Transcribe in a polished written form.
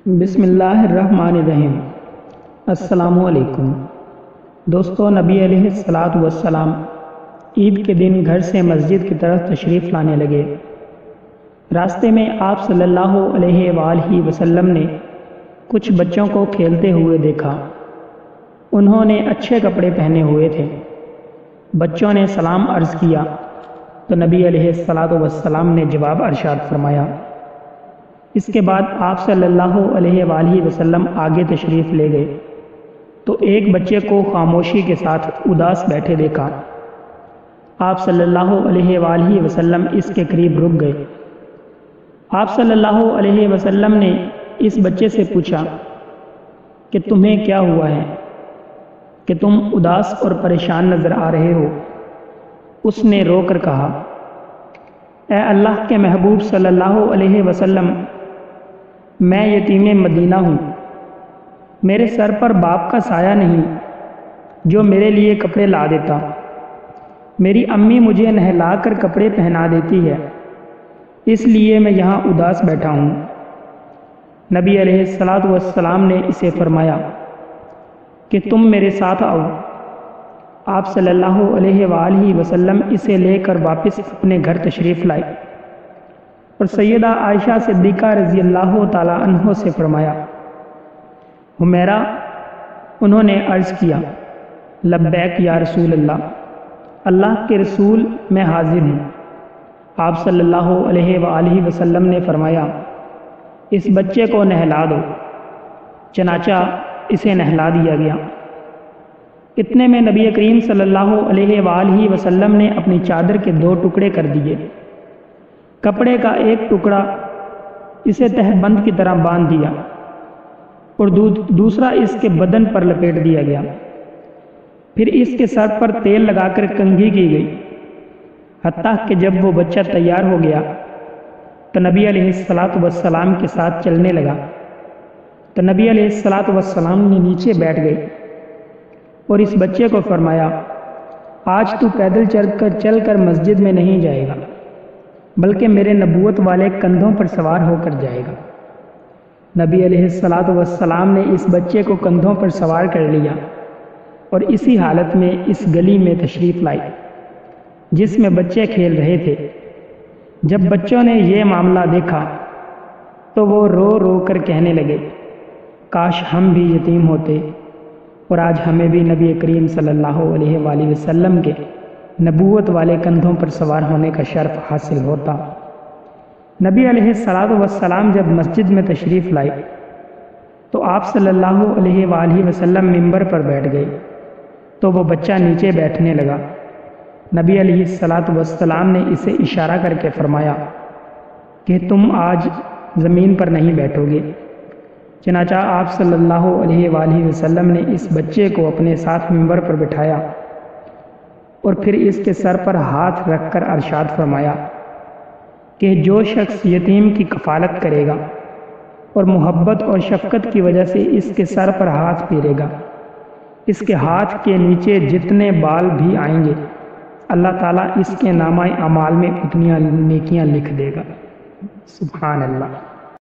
بسم اللہ الرحمن الرحیم۔ السلام علیکم دوستو، نبی علیہ الصلاۃ والسلام عید کے دن گھر سے مسجد کی طرف تشریف لانے لگے۔ راستے میں آپ صلی اللہ علیہ وآلہ وسلم نے کچھ بچوں کو کھیلتے ہوئے دیکھا۔ انہوں نے اچھے کپڑے پہنے ہوئے تھے۔ بچوں نے سلام عرض کیا تو نبی علیہ الصلاۃ والسلام نے جواب ارشاد فرمایا۔ اس کے بعد آپ صلی اللہ علیہ وآلہ وسلم آگے تشریف لے گئے تو ایک بچے کو خاموشی کے ساتھ اداس بیٹھے دیکھا۔ آپ صلی اللہ علیہ وآلہ وسلم اس کے قریب رک گئے۔ آپ صلی اللہ علیہ وسلم نے اس بچے سے پوچھا کہ تمہیں کیا ہوا ہے کہ تم اداس اور پریشان نظر آ رہے ہو؟ اس نے رو کر کہا، اے اللہ کے محبوب صلی اللہ علیہ وسلم، میں یتیم مدینہ ہوں۔ میرے سر پر باپ کا سایہ نہیں جو میرے لیے کپڑے لا دیتا۔ میری امی مجھے نہلا کر کپڑے پہنا دیتی ہے، اس لیے میں یہاں اداس بیٹھا ہوں۔ نبی علیہ الصلاۃ والسلام نے اسے فرمایا کہ تم میرے ساتھ آؤ۔ آپ صلی اللہ علیہ وآلہ وسلم اسے لے کر واپس اپنے گھر تشریف لائے اور سیدہ عائشہ صدیقہ رضی اللہ تعالیٰ عنہ سے فرمایا، حمیرہ، انہوں نے عرض کیا، لبیک یا رسول اللہ، اللہ کے رسول میں حاضر ہوں۔ آپ صلی اللہ علیہ وآلہ وسلم نے فرمایا، اس بچے کو نہلا دو۔ چنانچہ اسے نہلا دیا گیا۔ اتنے میں نبی کریم صلی اللہ علیہ وآلہ وسلم نے اپنی چادر کے 2 ٹکڑے کر دیے۔ کپڑے کا ایک ٹکڑا اسے تہبند کی طرح باندھ دیا اور دوسرا اس کے بدن پر لپیٹ دیا گیا۔ پھر اس کے سر پر تیل لگا کر کنگھی کی گئی، حتیٰ کہ جب وہ بچہ تیار ہو گیا تو نبی علیہ الصلاۃ والسلام کے ساتھ چلنے لگا تو نبی علیہ الصلاۃ والسلام نے نیچے بیٹھ گئے اور اس بچے کو فرمایا، آج تو پیدل چل کر مسجد میں نہیں جائے گا، بلکہ میرے نبوت والے کندھوں پر سوار ہو کر جائے گا۔ نبی علیہ الصلاۃ والسلام نے اس بچے کو کندھوں پر سوار کر لیا اور اسی حالت میں اس گلی میں تشریف لائی جس میں بچے کھیل رہے تھے۔ جب بچوں نے یہ معاملہ دیکھا تو وہ رو رو کر کہنے لگے، کاش ہم بھی یتیم ہوتے اور آج ہمیں بھی نبی کریم صلی اللہ علیہ وآلہ وسلم کے نبوت والے کندھوں پر سوار ہونے کا شرف حاصل ہوتا۔ نبی علیہ الصلاۃ والسلام جب مسجد میں تشریف لائے تو آپ صلی اللہ علیہ وآلہ وسلم ممبر پر بیٹھ گئے تو وہ بچہ نیچے بیٹھنے لگا۔ نبی علیہ الصلاۃ والسلام نے اسے اشارہ کر کے فرمایا کہ تم آج زمین پر نہیں بیٹھو گے۔ چنانچہ آپ صلی اللہ علیہ وآلہ وسلم نے اس بچے کو اپنے ساتھ ممبر پر بٹھایا اور پھر اس کے سر پر ہاتھ رکھ کر ارشاد فرمایا کہ جو شخص یتیم کی کفالت کرے گا اور محبت اور شفقت کی وجہ سے اس کے سر پر ہاتھ پھیرے گا، اس کے ہاتھ کے نیچے جتنے بال بھی آئیں گے اللہ تعالیٰ اس کے نامہ اعمال میں اتنی نیکیاں لکھ دے گا۔ سبحان اللہ۔